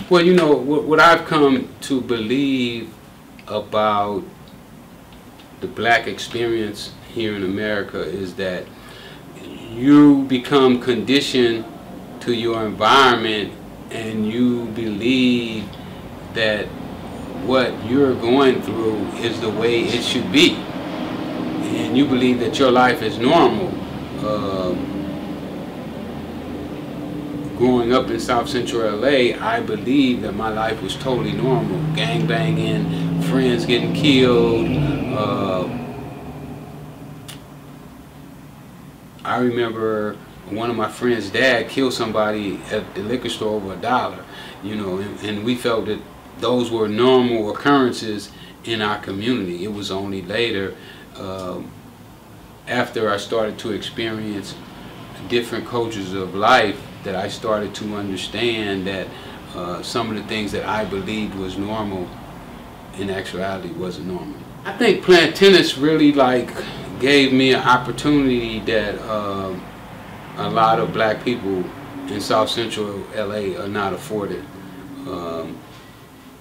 Well, you know, what I've come to believe about the black experience here in America is that you become conditioned to your environment, and you believe that what you're going through is the way it should be, and you believe that your life is normal. Growing up in South Central LA, I believed that my life was totally normal. Gang banging, friends getting killed. I remember one of my friends' dad killed somebody at the liquor store over $1, you know, and we felt that those were normal occurrences in our community. It was only later, after I started to experience different cultures of life, that I started to understand that some of the things that I believed was normal in actuality wasn't normal. I think playing tennis really gave me an opportunity that a lot of black people in South Central LA are not afforded.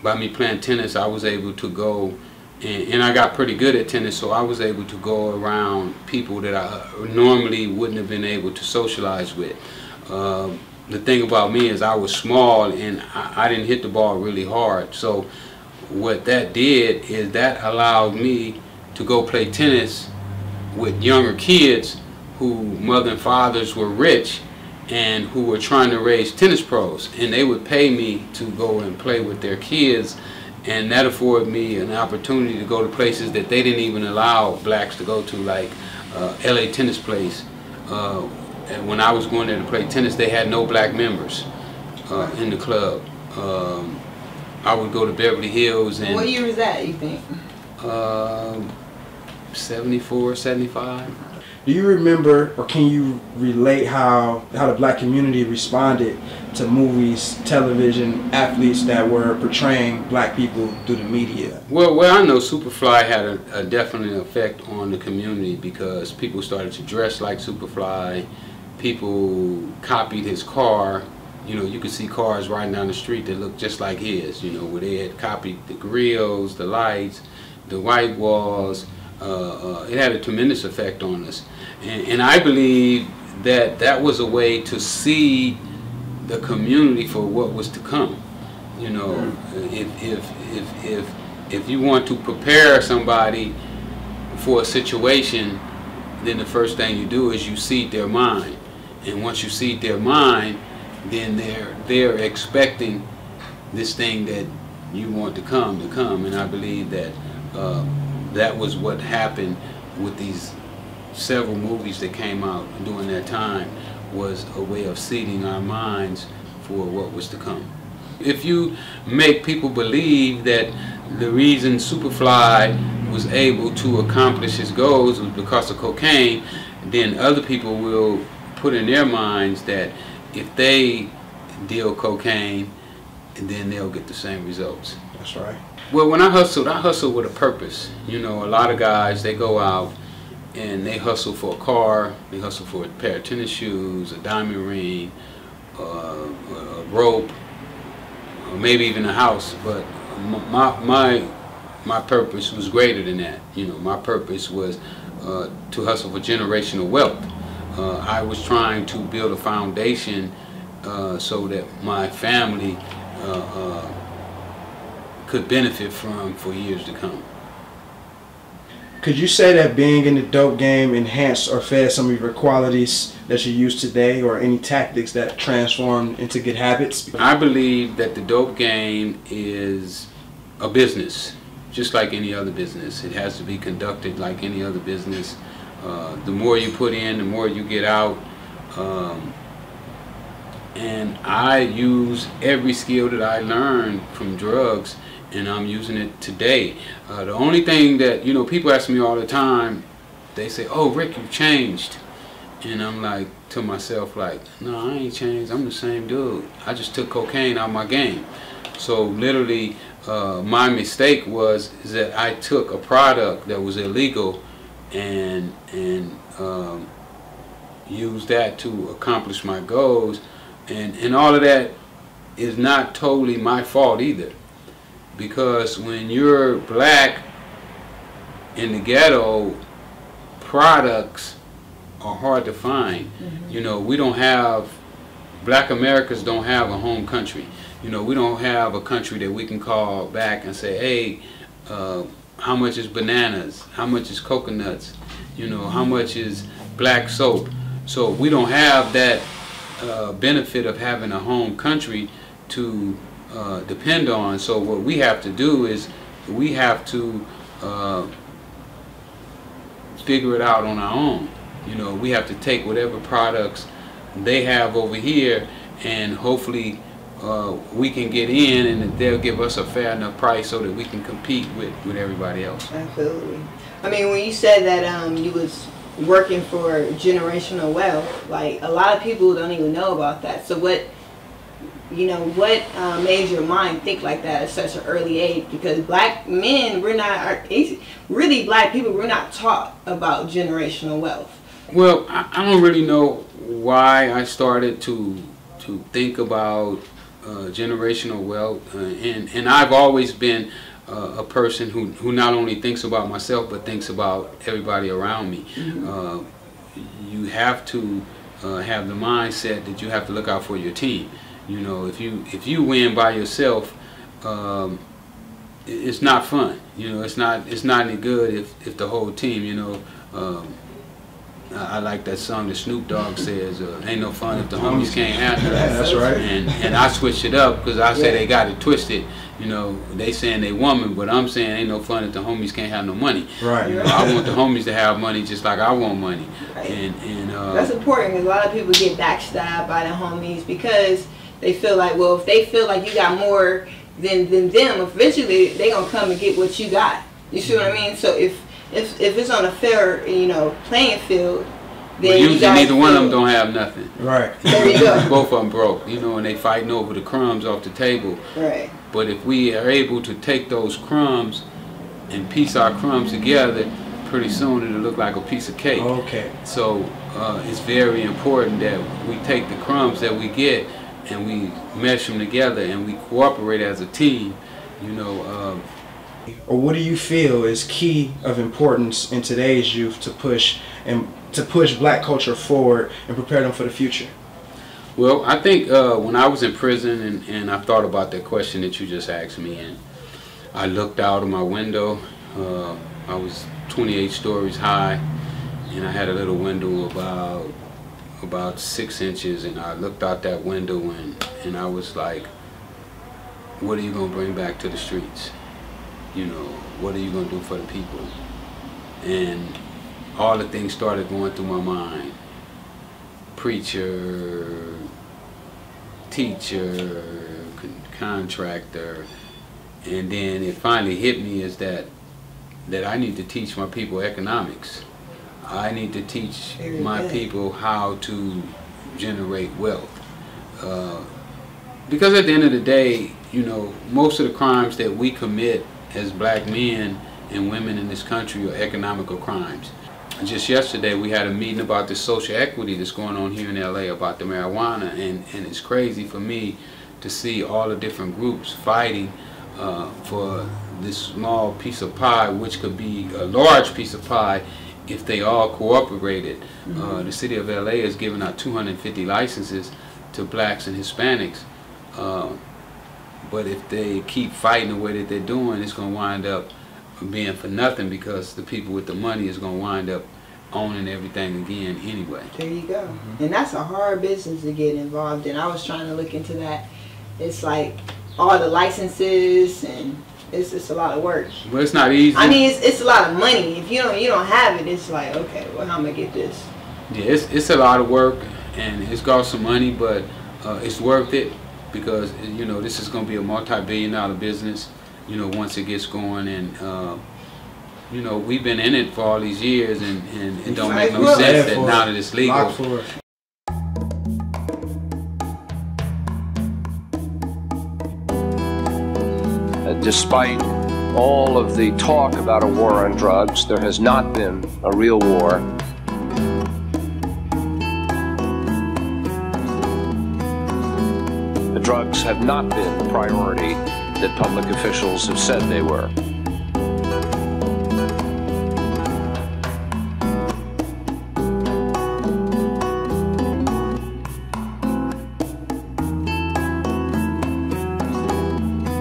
By me playing tennis, I was able to go, and I got pretty good at tennis, so I was able to go around people that I normally wouldn't have been able to socialize with. The thing about me is I was small, and I didn't hit the ball really hard, so what that did is that allowed me to go play tennis with younger kids who mother and fathers were rich and who were trying to raise tennis pros, and they would pay me to go and play with their kids, and that afforded me an opportunity to go to places that they didn't even allow blacks to go to, like LA Tennis Place. And when I was going there to play tennis, they had no black members in the club. I would go to Beverly Hills. And what year was that, you think? 74, 75. Do you remember, or can you relate how the black community responded to movies, television, athletes that were portraying black people through the media? Well, I know Superfly had a definite effect on the community, because people started to dress like Superfly. People copied his car. You know, you could see cars riding down the street that looked just like his, you know, where they had copied the grills, the lights, the white walls. It had a tremendous effect on us. And I believe that that was a way to see the community for what was to come. You know, if you want to prepare somebody for a situation, then the first thing you do is you seed their mind. And once you seed their mind, then they're expecting this thing that you want to come. And I believe that that was what happened with these several movies that came out during that time, was a way of seeding our minds for what was to come. If you make people believe that the reason Superfly was able to accomplish his goals was because of cocaine, then other people will put in their minds that if they deal cocaine, then they'll get the same results. That's right. Well, when I hustled with a purpose. You know, a lot of guys, they go out and they hustle for a car, they hustle for a pair of tennis shoes, a diamond ring, a rope, or maybe even a house. But my purpose was greater than that. You know, my purpose was to hustle for generational wealth. I was trying to build a foundation so that my family could benefit from for years to come. Could you say that being in the dope game enhanced or fed some of your qualities that you use today, or any tactics that transformed into good habits? I believe that the dope game is a business, just like any other business. It has to be conducted like any other business. The more you put in, the more you get out. And I use every skill that I learned from drugs, and I'm using it today. The only thing that, you know, people ask me all the time, they say, "Oh, Rick, you changed." And I'm like, to myself, like, no, I ain't changed. I'm the same dude. I just took cocaine out of my game. So literally, my mistake was that I took a product that was illegal and used that to accomplish my goals. And all of that is not totally my fault either, because when you're black in the ghetto, products are hard to find. You know, we don't have, black Americans don't have a home country. You know, we don't have a country that we can call back and say, hey, how much is bananas? How much is coconuts? You know, how much is black soap? So we don't have that benefit of having a home country to depend on. So what we have to do is we have to figure it out on our own. You know, we have to take whatever products they have over here, and hopefully we can get in, and they'll give us a fair enough price so that we can compete with everybody else. Absolutely. I mean, when you said that you was working for generational wealth, like a lot of people don't even know about that. So what, you know, what made your mind think like that at such an early age? Because black men, we're not, really black people, we're not taught about generational wealth. Well, I don't really know why I started to think about generational wealth, and I've always been a person who not only thinks about myself but thinks about everybody around me. You have to have the mindset that you have to look out for your team. You know, if you win by yourself, it's not fun. You know, it's not any good if the whole team, you know. I like that song that Snoop Dogg says, ain't no fun if the homies can't handle it. That's right. And I switched it up because I say they got it twisted. You know, they saying they woman, but I'm saying ain't no fun if the homies can't have no money. Right. You know, I want the homies to have money just like I want money. Right. And that's important, because a lot of people get backstabbed by the homies because they feel like, well, if they feel like you got more than them, eventually they gonna come and get what you got. You see what I mean? So if it's on a fair, you know, playing field, then well, usually neither one of them don't have nothing. Right. There you go. Both of them broke, you know, and they fighting over the crumbs off the table. Right. But if we are able to take those crumbs and piece our crumbs together, pretty soon it'll look like a piece of cake. Okay. So it's very important that we take the crumbs that we get and we mesh them together and we cooperate as a team, you know. Or what do you feel is key of importance in today's youth to push black culture forward and prepare them for the future? Well, I think when I was in prison, and I thought about that question that you just asked me, and I looked out of my window. I was 28 stories high, and I had a little window about 6 inches, and I looked out that window, and I was like, what are you going to bring back to the streets? You know, what are you going to do for the people? And all the things started going through my mind. Preacher, teacher, contractor, and then it finally hit me is that I need to teach my people economics. I need to teach my people how to generate wealth. Because at the end of the day, you know, most of the crimes that we commit as black men and women in this country are economical crimes. Just yesterday we had a meeting about the social equity that's going on here in LA about the marijuana, and it's crazy for me to see all the different groups fighting for this small piece of pie, which could be a large piece of pie if they all cooperated. The city of LA is giving out 250 licenses to blacks and Hispanics. But if they keep fighting the way that they're doing, it's going to wind up being for nothing, because the people with the money is going to wind up owning everything again anyway. There you go. And that's a hard business to get involved in. I was trying to look into that. It's like all the licenses, and it's just a lot of work. But it's not easy. I mean, it's a lot of money. If you don't have it, it's like, okay, well, how am I gonna get this? Yeah, it's a lot of work, and it's got some money, but it's worth it, because you know this is going to be a multi-billion-dollar business. You know, once it gets going, and you know, we've been in it for all these years, and it don't make no sense that now that it's legal. Despite all of the talk about a war on drugs, there has not been a real war. The drugs have not been the priority that public officials have said they were.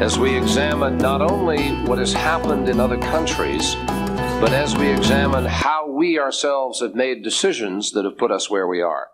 As we examine not only what has happened in other countries, but as we examine how we ourselves have made decisions that have put us where we are.